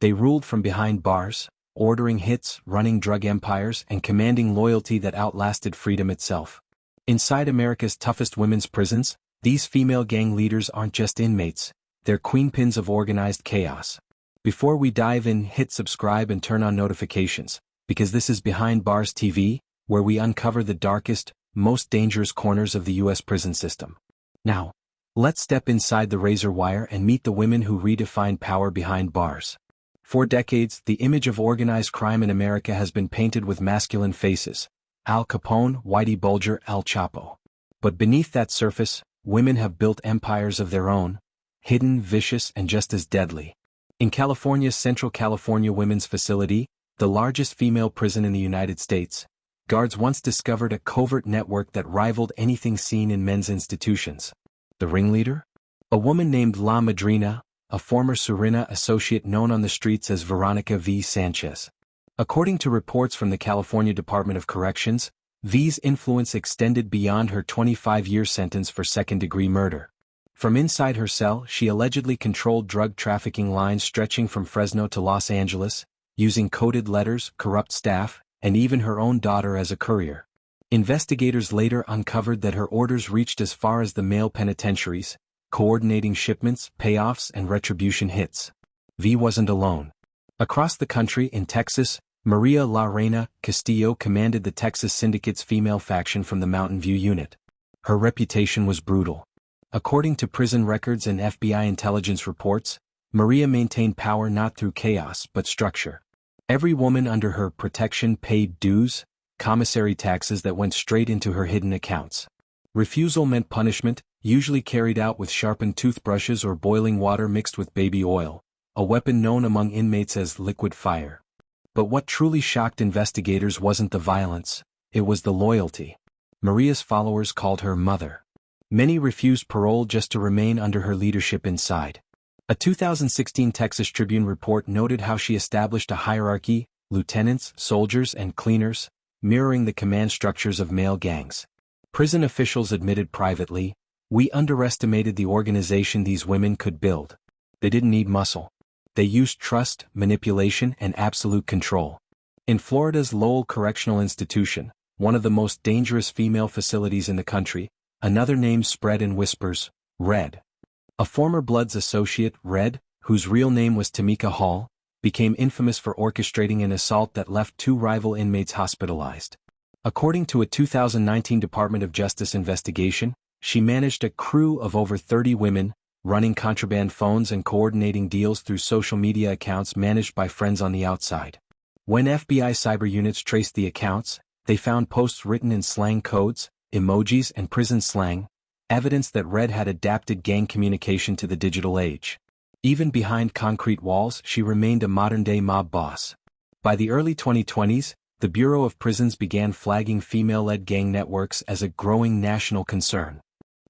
They ruled from behind bars, ordering hits, running drug empires, and commanding loyalty that outlasted freedom itself. Inside America's toughest women's prisons, these female gang leaders aren't just inmates, they're queenpins of organized chaos. Before we dive in, hit subscribe and turn on notifications, because this is Behind Bars TV, where we uncover the darkest, most dangerous corners of the U.S. prison system. Now, let's step inside the razor wire and meet the women who redefined power behind bars. For decades, the image of organized crime in America has been painted with masculine faces: Al Capone, Whitey Bulger, Al Chapo. But beneath that surface, women have built empires of their own, hidden, vicious, and just as deadly. In California's Central California Women's Facility, the largest female prison in the United States, guards once discovered a covert network that rivaled anything seen in men's institutions. The ringleader? A woman named La Madrina, a former Serena associate known on the streets as Veronica V. Sanchez. According to reports from the California Department of Corrections, V's influence extended beyond her 25-year sentence for second-degree murder. From inside her cell, she allegedly controlled drug trafficking lines stretching from Fresno to Los Angeles, using coded letters, corrupt staff, and even her own daughter as a courier. Investigators later uncovered that her orders reached as far as the male penitentiaries, coordinating shipments, payoffs, and retribution hits. V wasn't alone. Across the country, in Texas, María La Reina Castillo commanded the Texas Syndicate's female faction from the Mountain View unit. Her reputation was brutal. According to prison records and FBI intelligence reports, María maintained power not through chaos but structure. Every woman under her protection paid dues, commissary taxes that went straight into her hidden accounts. Refusal meant punishment, usually carried out with sharpened toothbrushes or boiling water mixed with baby oil, a weapon known among inmates as liquid fire. But what truly shocked investigators wasn't the violence, it was the loyalty. Maria's followers called her Mother. Many refused parole just to remain under her leadership inside. A 2016 Texas Tribune report noted how she established a hierarchy: lieutenants, soldiers, and cleaners, mirroring the command structures of male gangs. Prison officials admitted privately, "We underestimated the organization these women could build. They didn't need muscle. They used trust, manipulation, and absolute control." In Florida's Lowell Correctional Institution, one of the most dangerous female facilities in the country, another name spread in whispers: Red. A former Bloods associate, Red, whose real name was Tamika Hall, became infamous for orchestrating an assault that left 2 rival inmates hospitalized. According to a 2019 Department of Justice investigation, she managed a crew of over 30 women, running contraband phones and coordinating deals through social media accounts managed by friends on the outside. When FBI cyber units traced the accounts, they found posts written in slang codes, emojis, and prison slang, evidence that Red had adapted gang communication to the digital age. Even behind concrete walls, she remained a modern-day mob boss. By the early 2020s, the Bureau of Prisons began flagging female-led gang networks as a growing national concern.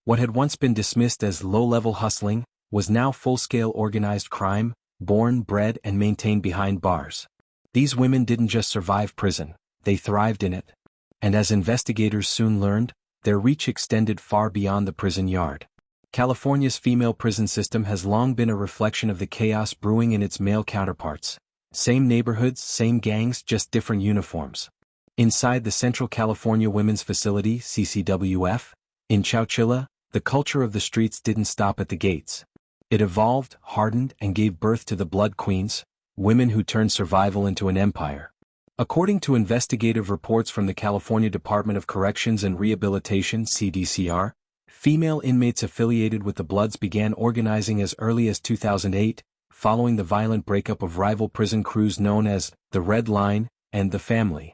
What had once been dismissed as low-level hustling was now full-scale organized crime, born, bred, and maintained behind bars. These women didn't just survive prison, they thrived in it. And as investigators soon learned, their reach extended far beyond the prison yard. California's female prison system has long been a reflection of the chaos brewing in its male counterparts. Same neighborhoods, same gangs, just different uniforms. Inside the Central California Women's Facility, CCWF, in K-Killa, the culture of the streets didn't stop at the gates. It evolved, hardened, and gave birth to the Blood Queens, women who turned survival into an empire. According to investigative reports from the California Department of Corrections and Rehabilitation (CDCR), female inmates affiliated with the Bloods began organizing as early as 2008, following the violent breakup of rival prison crews known as the Red Line and the Family.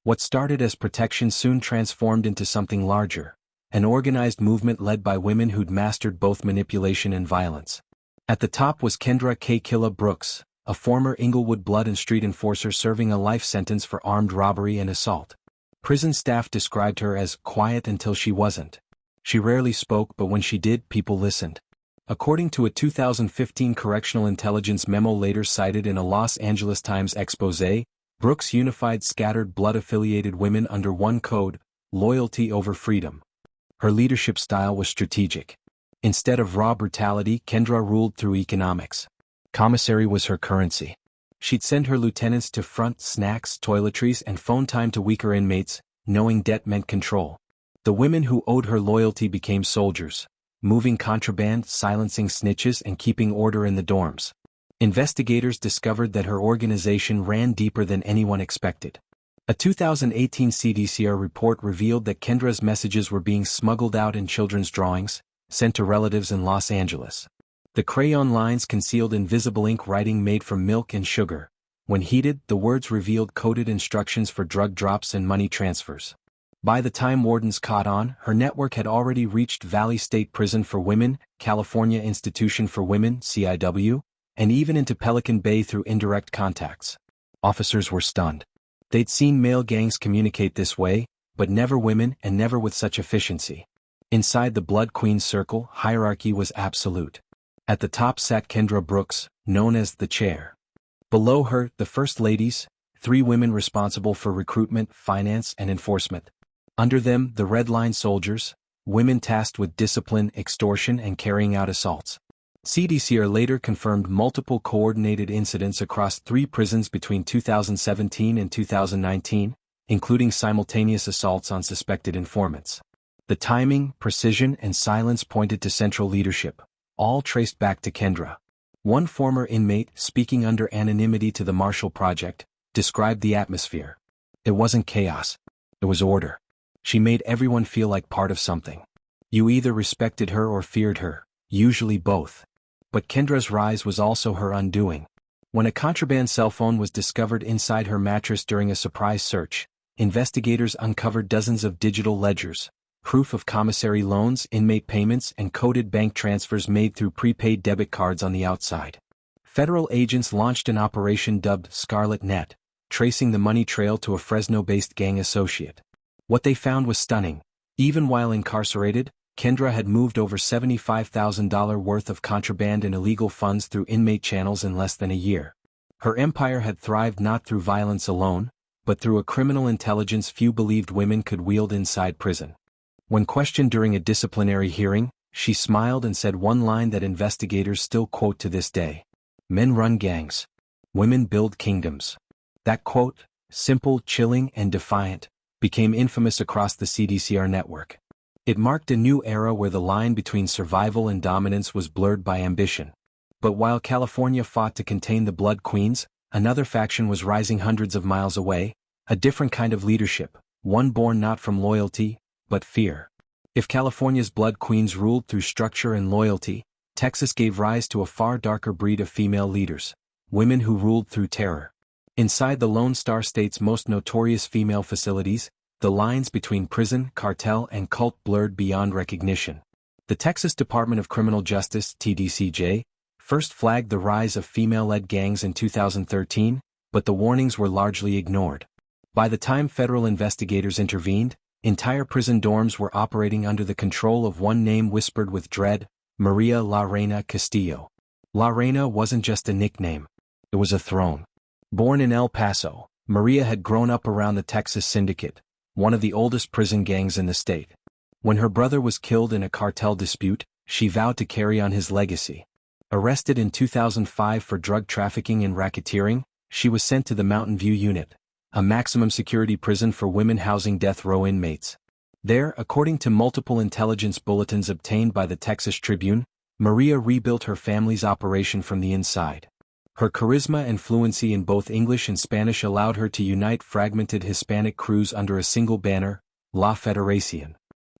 What started as protection soon transformed into something larger, an organized movement led by women who'd mastered both manipulation and violence. At the top was Kendra K-Killa Brooks, a former Inglewood Blood and Street enforcer serving a life sentence for armed robbery and assault. Prison staff described her as quiet until she wasn't. She rarely spoke, but when she did, people listened. According to a 2015 correctional intelligence memo later cited in a Los Angeles Times expose, Brooks unified scattered blood-affiliated women under one code: loyalty over freedom. Her leadership style was strategic. Instead of raw brutality, Kendra ruled through economics. Commissary was her currency. She'd send her lieutenants to front snacks, toiletries, and phone time to weaker inmates, knowing debt meant control. The women who owed her loyalty became soldiers, moving contraband, silencing snitches, and keeping order in the dorms. Investigators discovered that her organization ran deeper than anyone expected. A 2018 CDCR report revealed that Kendra's messages were being smuggled out in children's drawings, sent to relatives in Los Angeles. The crayon lines concealed invisible ink writing made from milk and sugar. When heated, the words revealed coded instructions for drug drops and money transfers. By the time wardens caught on, her network had already reached Valley State Prison for Women, California Institution for Women (CIW), and even into Pelican Bay through indirect contacts. Officers were stunned. They'd seen male gangs communicate this way, but never women, and never with such efficiency. Inside the Blood Queen's circle, hierarchy was absolute. At the top sat Kendra Brooks, known as the Chair. Below her, the First Ladies, 3 women responsible for recruitment, finance, and enforcement. Under them, the Red Line soldiers, women tasked with discipline, extortion, and carrying out assaults. CDCR later confirmed multiple coordinated incidents across 3 prisons between 2017 and 2019, including simultaneous assaults on suspected informants. The timing, precision, and silence pointed to central leadership, all traced back to Kendra. One former inmate, speaking under anonymity to the Marshall Project, described the atmosphere. It wasn't chaos. It was order. She made everyone feel like part of something. You either respected her or feared her, usually both. But Kendra's rise was also her undoing. When a contraband cell phone was discovered inside her mattress during a surprise search, investigators uncovered dozens of digital ledgers, proof of commissary loans, inmate payments, and coded bank transfers made through prepaid debit cards on the outside. Federal agents launched an operation dubbed Scarlet Net, tracing the money trail to a Fresno-based gang associate. What they found was stunning. Even while incarcerated, Kendra had moved over $75,000 worth of contraband and illegal funds through inmate channels in less than a year. Her empire had thrived not through violence alone, but through a criminal intelligence few believed women could wield inside prison. When questioned during a disciplinary hearing, she smiled and said one line that investigators still quote to this day. "Men run gangs. Women build kingdoms." That quote, simple, chilling, and defiant, became infamous across the CDCR network. It marked a new era where the line between survival and dominance was blurred by ambition. But while California fought to contain the Blood Queens, another faction was rising hundreds of miles away, a different kind of leadership, one born not from loyalty, but fear. If California's Blood Queens ruled through structure and loyalty, Texas gave rise to a far darker breed of female leaders, women who ruled through terror. Inside the Lone Star State's most notorious female facilities, the lines between prison, cartel, and cult blurred beyond recognition. The Texas Department of Criminal Justice, TDCJ, first flagged the rise of female-led gangs in 2013, but the warnings were largely ignored. By the time federal investigators intervened, entire prison dorms were operating under the control of one name whispered with dread, María La Reina Castillo. La Reina wasn't just a nickname. It was a throne. Born in El Paso, María had grown up around the Texas Syndicate, one of the oldest prison gangs in the state. When her brother was killed in a cartel dispute, she vowed to carry on his legacy. Arrested in 2005 for drug trafficking and racketeering, she was sent to the Mountain View Unit, a maximum security prison for women housing death row inmates. There, according to multiple intelligence bulletins obtained by the Texas Tribune, María rebuilt her family's operation from the inside. Her charisma and fluency in both English and Spanish allowed her to unite fragmented Hispanic crews under a single banner, La Federación.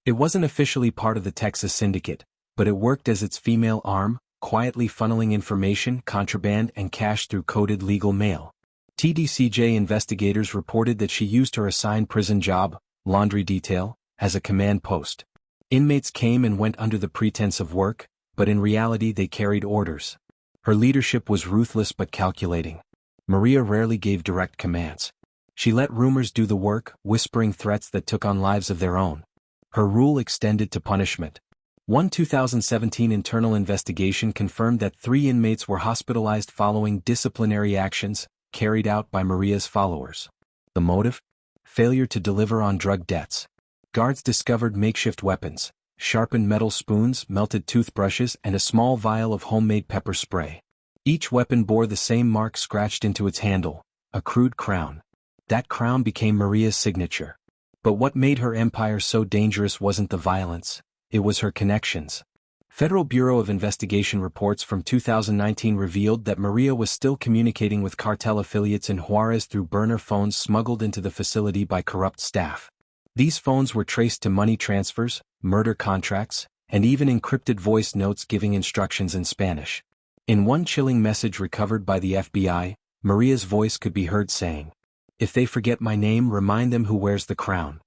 It wasn't officially part of the Texas Syndicate, but it worked as its female arm, quietly funneling information, contraband, and cash through coded legal mail. TDCJ investigators reported that she used her assigned prison job, laundry detail, as a command post. Inmates came and went under the pretense of work, but in reality they carried orders. Her leadership was ruthless but calculating. María rarely gave direct commands. She let rumors do the work, whispering threats that took on lives of their own. Her rule extended to punishment. One 2017 internal investigation confirmed that 3 inmates were hospitalized following disciplinary actions carried out by María's followers. The motive? Failure to deliver on drug debts. Guards discovered makeshift weapons, sharpened metal spoons, melted toothbrushes, and a small vial of homemade pepper spray. Each weapon bore the same mark scratched into its handle, a crude crown. That crown became Maria's signature. But what made her empire so dangerous wasn't the violence, it was her connections. Federal Bureau of Investigation reports from 2019 revealed that Maria was still communicating with cartel affiliates in Juarez through burner phones smuggled into the facility by corrupt staff. These phones were traced to money transfers, murder contracts, and even encrypted voice notes giving instructions in Spanish. In one chilling message recovered by the FBI, Maria's voice could be heard saying, "If they forget my name, remind them who wears the crown."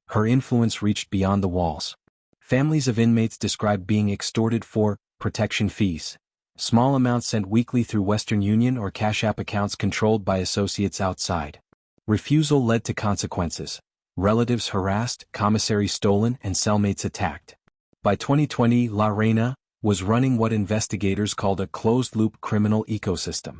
Her influence reached beyond the walls. Families of inmates described being extorted for protection fees, small amounts sent weekly through Western Union or Cash App accounts controlled by associates outside. Refusal led to consequences. Relatives harassed, commissaries stolen, and cellmates attacked. By 2020, La Reina was running what investigators called a closed-loop criminal ecosystem.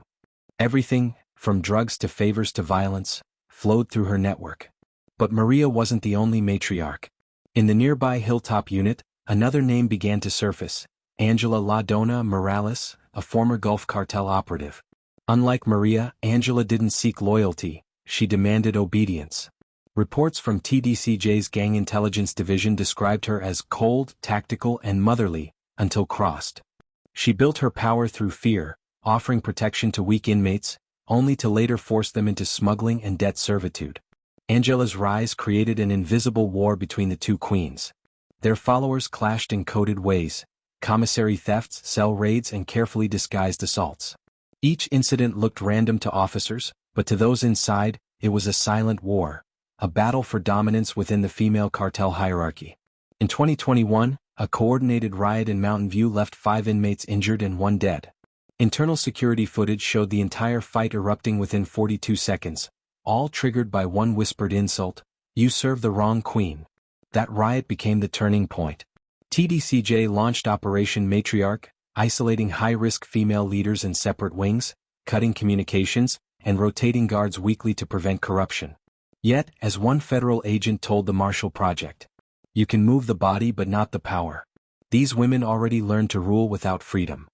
Everything, from drugs to favors to violence, flowed through her network. But Maria wasn't the only matriarch. In the nearby Hilltop unit, another name began to surface, Angela La Dona Morales, a former Gulf cartel operative. Unlike Maria, Angela didn't seek loyalty, she demanded obedience. Reports from TDCJ's Gang Intelligence Division described her as cold, tactical, and motherly, until crossed. She built her power through fear, offering protection to weak inmates, only to later force them into smuggling and debt servitude. Angela's rise created an invisible war between the two queens. Their followers clashed in coded ways, commissary thefts, cell raids, and carefully disguised assaults. Each incident looked random to officers, but to those inside, it was a silent war, a battle for dominance within the female cartel hierarchy. In 2021, a coordinated riot in Mountain View left 5 inmates injured and 1 dead. Internal security footage showed the entire fight erupting within 42 seconds, all triggered by one whispered insult, "You serve the wrong queen." That riot became the turning point. TDCJ launched Operation Matriarch, isolating high-risk female leaders in separate wings, cutting communications, and rotating guards weekly to prevent corruption. Yet, as one federal agent told the Marshall Project, "You can move the body but not the power." These women already learned to rule without freedom.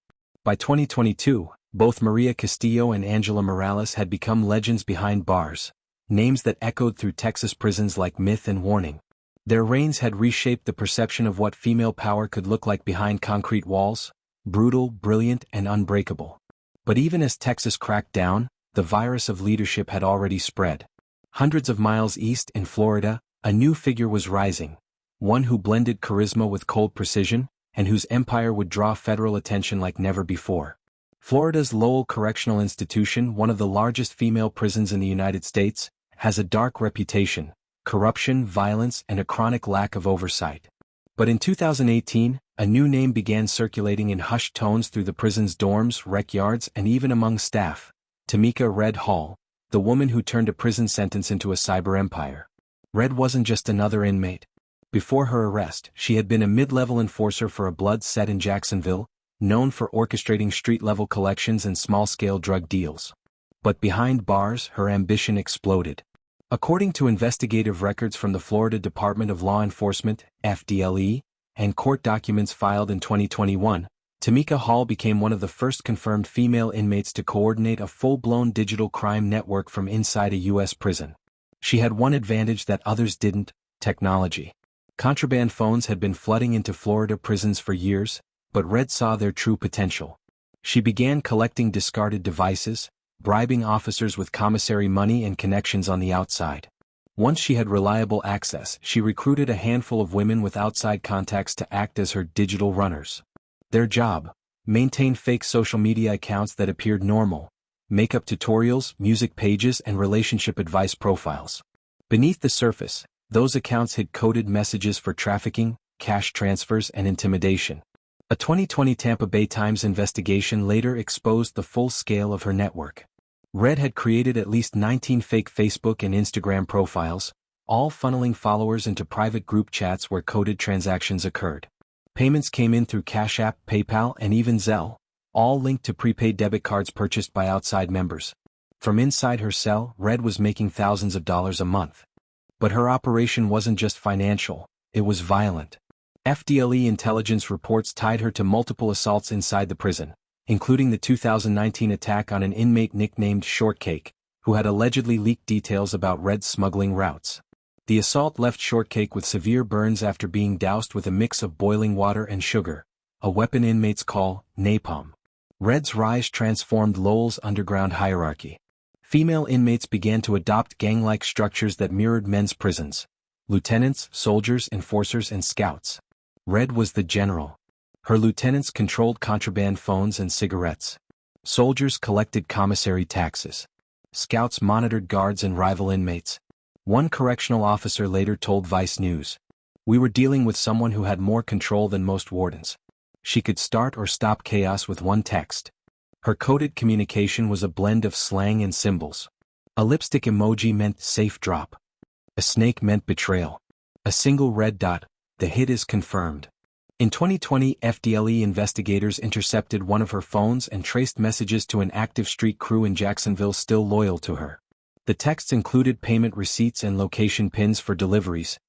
By 2022, both Maria Castillo and Angela Morales had become legends behind bars, names that echoed through Texas prisons like myth and warning. Their reigns had reshaped the perception of what female power could look like behind concrete walls, brutal, brilliant, and unbreakable. But even as Texas cracked down, the virus of leadership had already spread. Hundreds of miles east in Florida, a new figure was rising, one who blended charisma with cold precision, and whose empire would draw federal attention like never before. Florida's Lowell Correctional Institution, one of the largest female prisons in the United States, has a dark reputation, corruption, violence, and a chronic lack of oversight. But in 2018, a new name began circulating in hushed tones through the prison's dorms, rec yards, and even among staff: Tamika "Red" Hall, the woman who turned a prison sentence into a cyber empire. Red wasn't just another inmate. Before her arrest, she had been a mid-level enforcer for a blood set in Jacksonville, known for orchestrating street-level collections and small-scale drug deals. But behind bars, her ambition exploded. According to investigative records from the Florida Department of Law Enforcement, FDLE, and court documents filed in 2021, Tamika Hall became one of the first confirmed female inmates to coordinate a full-blown digital crime network from inside a U.S. prison. She had one advantage that others didn't: technology. Contraband phones had been flooding into Florida prisons for years, but Red saw their true potential. She began collecting discarded devices, bribing officers with commissary money and connections on the outside. Once she had reliable access, she recruited a handful of women with outside contacts to act as her digital runners. Their job: maintain fake social media accounts that appeared normal, makeup tutorials, music pages, and relationship advice profiles. Beneath the surface, those accounts hid coded messages for trafficking, cash transfers, and intimidation. A 2020 Tampa Bay Times investigation later exposed the full scale of her network. Red had created at least 19 fake Facebook and Instagram profiles, all funneling followers into private group chats where coded transactions occurred. Payments came in through Cash App, PayPal, and even Zelle, all linked to prepaid debit cards purchased by outside members. From inside her cell, Red was making thousands of dollars a month. But her operation wasn't just financial, it was violent. FDLE intelligence reports tied her to multiple assaults inside the prison, including the 2019 attack on an inmate nicknamed Shortcake, who had allegedly leaked details about Red's smuggling routes. The assault left Shortcake with severe burns after being doused with a mix of boiling water and sugar, a weapon inmates call napalm. Red's rise transformed Lowell's underground hierarchy. Female inmates began to adopt gang-like structures that mirrored men's prisons: lieutenants, soldiers, enforcers, and scouts. Red was the general. Her lieutenants controlled contraband phones and cigarettes. Soldiers collected commissary taxes. Scouts monitored guards and rival inmates. One correctional officer later told Vice News, "We were dealing with someone who had more control than most wardens. She could start or stop chaos with one text." Her coded communication was a blend of slang and symbols. A lipstick emoji meant safe drop. A snake meant betrayal. A single red dot, the hit is confirmed. In 2020, FDLE investigators intercepted one of her phones and traced messages to an active street crew in Jacksonville still loyal to her. The texts included payment receipts and location pins for deliveries,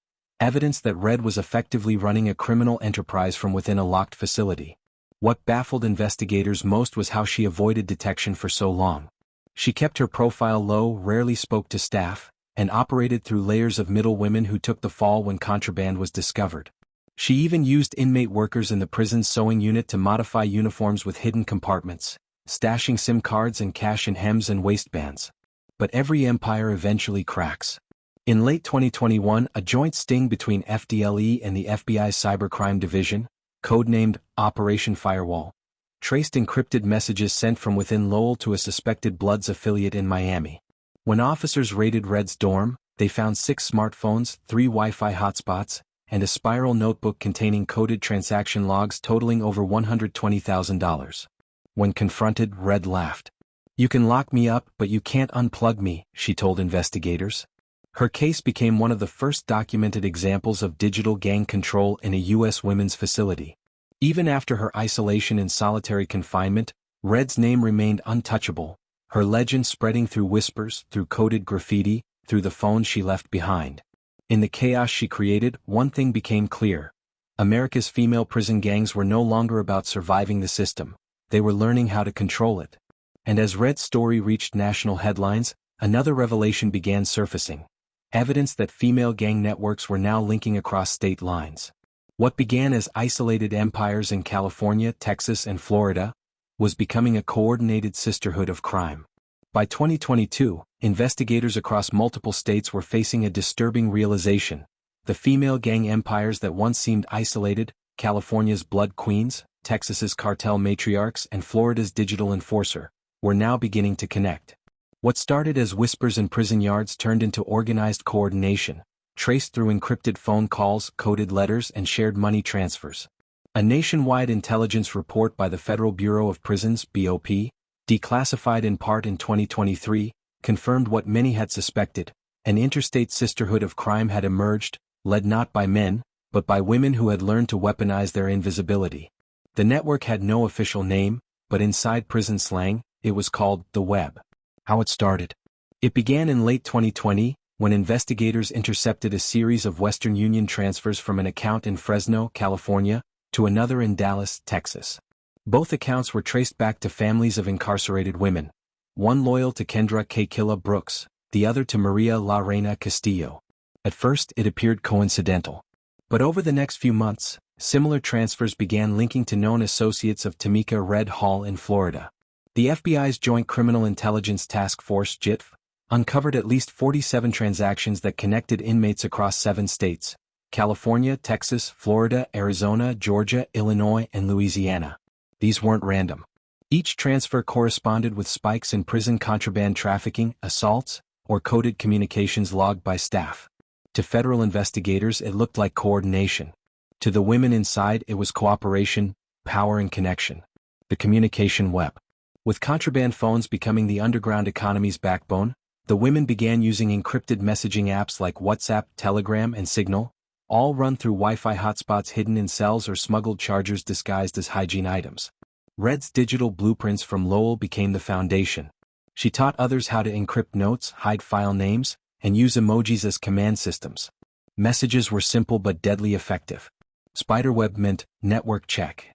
evidence that Red was effectively running a criminal enterprise from within a locked facility. What baffled investigators most was how she avoided detection for so long. She kept her profile low, rarely spoke to staff, and operated through layers of middle women who took the fall when contraband was discovered. She even used inmate workers in the prison's sewing unit to modify uniforms with hidden compartments, stashing SIM cards and cash in hems and waistbands. But every empire eventually cracks. In late 2021, a joint sting between FDLE and the FBI's Cybercrime Division, codenamed Operation Firewall, traced encrypted messages sent from within Lowell to a suspected Bloods affiliate in Miami. When officers raided Red's dorm, they found 6 smartphones, 3 Wi-Fi hotspots, and a spiral notebook containing coded transaction logs totaling over $120,000. When confronted, Red laughed. "You can lock me up, but you can't unplug me," she told investigators. Her case became one of the first documented examples of digital gang control in a U.S. women's facility. Even after her isolation in solitary confinement, Red's name remained untouchable, her legend spreading through whispers, through coded graffiti, through the phones she left behind. In the chaos she created, one thing became clear. America's female prison gangs were no longer about surviving the system, they were learning how to control it. And as Red's story reached national headlines, another revelation began surfacing. Evidence that female gang networks were now linking across state lines. What began as isolated empires in California, Texas, and Florida was becoming a coordinated sisterhood of crime. By 2022, investigators across multiple states were facing a disturbing realization. The female gang empires that once seemed isolated, California's Blood Queens, Texas's cartel Matriarchs, and Florida's digital enforcer, were now beginning to connect. What started as whispers in prison yards turned into organized coordination, traced through encrypted phone calls, coded letters, and shared money transfers. A nationwide intelligence report by the Federal Bureau of Prisons, BOP, declassified in part in 2023, confirmed what many had suspected: an interstate sisterhood of crime had emerged, led not by men, but by women who had learned to weaponize their invisibility. The network had no official name, but inside prison slang, it was called the Web. How it started. It began in late 2020, when investigators intercepted a series of Western Union transfers from an account in Fresno, California, to another in Dallas, Texas. Both accounts were traced back to families of incarcerated women, one loyal to Kendra K-Killa Brooks, the other to María La Reina Castillo. At first, it appeared coincidental. But over the next few months, similar transfers began linking to known associates of Tamika Red Hall in Florida. The FBI's Joint Criminal Intelligence Task Force, JITF, uncovered at least 47 transactions that connected inmates across 7 states: California, Texas, Florida, Arizona, Georgia, Illinois, and Louisiana. These weren't random. Each transfer corresponded with spikes in prison contraband trafficking, assaults, or coded communications logged by staff. To federal investigators, it looked like coordination. To the women inside, it was cooperation, power, and connection. The communication web. With contraband phones becoming the underground economy's backbone, the women began using encrypted messaging apps like WhatsApp, Telegram, and Signal, all run through Wi-Fi hotspots hidden in cells or smuggled chargers disguised as hygiene items. Red's digital blueprints from Lowell became the foundation. She taught others how to encrypt notes, hide file names, and use emojis as command systems. Messages were simple but deadly effective. Spiderweb meant network check.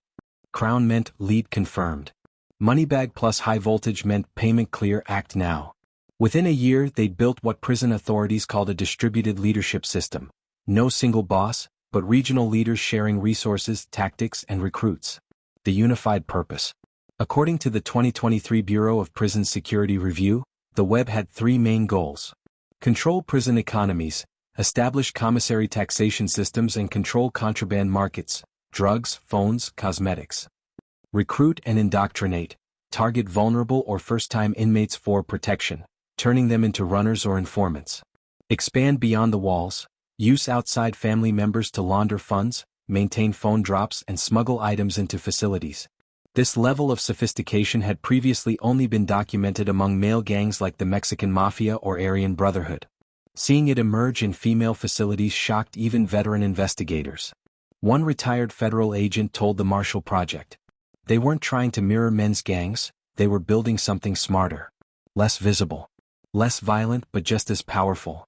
Crown meant lead confirmed. Moneybag plus high voltage meant payment clear, act now. Within a year they'd built what prison authorities called a distributed leadership system. No single boss, but regional leaders sharing resources, tactics, and recruits. The unified purpose. According to the 2023 Bureau of Prison Security Review, the web had 3 main goals. Control prison economies, establish commissary taxation systems and control contraband markets, drugs, phones, cosmetics. Recruit and indoctrinate, target vulnerable or first-time inmates for protection, turning them into runners or informants. Expand beyond the walls, use outside family members to launder funds, maintain phone drops and smuggle items into facilities. This level of sophistication had previously only been documented among male gangs like the Mexican Mafia or Aryan Brotherhood. Seeing it emerge in female facilities shocked even veteran investigators. One retired federal agent told the Marshall Project, "They weren't trying to mirror men's gangs, they were building something smarter. Less visible. Less violent but just as powerful."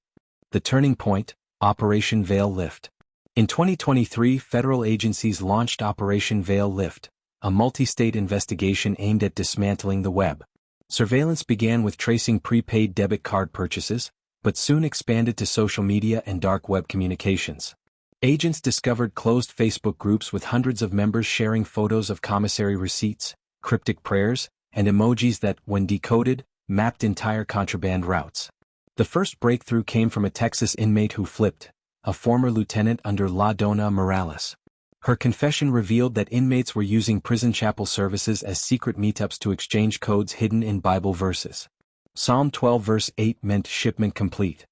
The turning point, Operation Veil Lift. In 2023, federal agencies launched Operation Veil Lift, a multi-state investigation aimed at dismantling the web. Surveillance began with tracing prepaid debit card purchases, but soon expanded to social media and dark web communications. Agents discovered closed Facebook groups with hundreds of members sharing photos of commissary receipts, cryptic prayers, and emojis that, when decoded, mapped entire contraband routes. The first breakthrough came from a Texas inmate who flipped, a former lieutenant under La Dona Morales. Her confession revealed that inmates were using prison chapel services as secret meetups to exchange codes hidden in Bible verses. Psalm 12 verse 8 meant shipment complete.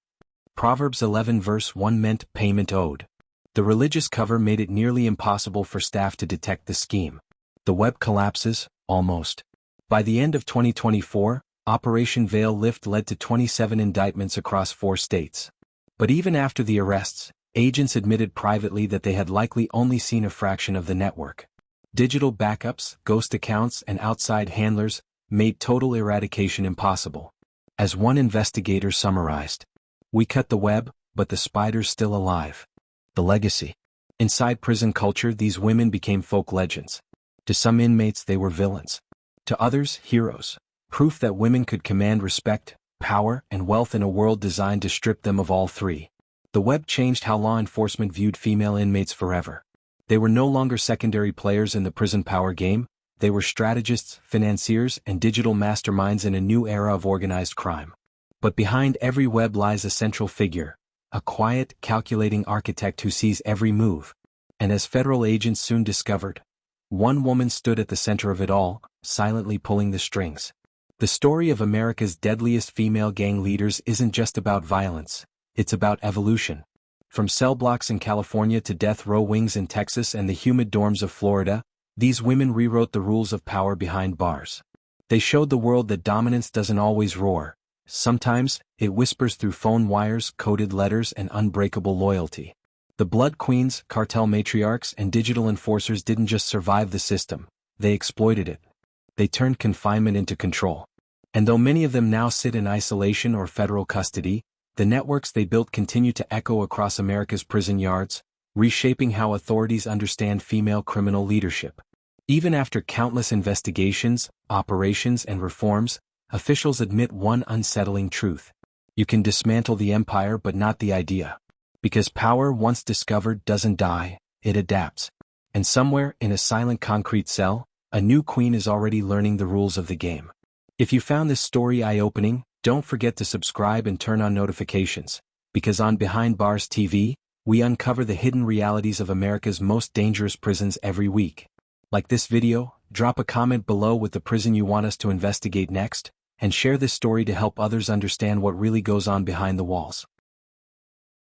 Proverbs 11 verse 1 meant payment owed. The religious cover made it nearly impossible for staff to detect the scheme. The web collapses, almost. By the end of 2024, Operation Veil Lift led to 27 indictments across 4 states. But even after the arrests, agents admitted privately that they had likely only seen a fraction of the network. Digital backups, ghost accounts, and outside handlers made total eradication impossible. As one investigator summarized, "We cut the web, but the spider's still alive." The legacy. Inside prison culture, these women became folk legends. To some inmates they were villains. To others, heroes. Proof that women could command respect, power, and wealth in a world designed to strip them of all 3. The web changed how law enforcement viewed female inmates forever. They were no longer secondary players in the prison power game, they were strategists, financiers, and digital masterminds in a new era of organized crime. But behind every web lies a central figure, a quiet, calculating architect who sees every move. And as federal agents soon discovered, one woman stood at the center of it all, silently pulling the strings. The story of America's deadliest female gang leaders isn't just about violence, it's about evolution. From cell blocks in California to death row wings in Texas and the humid dorms of Florida, these women rewrote the rules of power behind bars. They showed the world that dominance doesn't always roar. Sometimes, it whispers through phone wires, coded letters, and unbreakable loyalty. The Blood Queens, cartel matriarchs, and digital enforcers didn't just survive the system, they exploited it. They turned confinement into control. And though many of them now sit in isolation or federal custody, the networks they built continue to echo across America's prison yards, reshaping how authorities understand female criminal leadership. Even after countless investigations, operations, and reforms, officials admit one unsettling truth. You can dismantle the empire but not the idea. Because power once discovered doesn't die, it adapts. And somewhere in a silent concrete cell, a new queen is already learning the rules of the game. If you found this story eye-opening, don't forget to subscribe and turn on notifications, because on Behind Bars TV, we uncover the hidden realities of America's most dangerous prisons every week. Like this video, drop a comment below with the prison you want us to investigate next, and share this story to help others understand what really goes on behind the walls.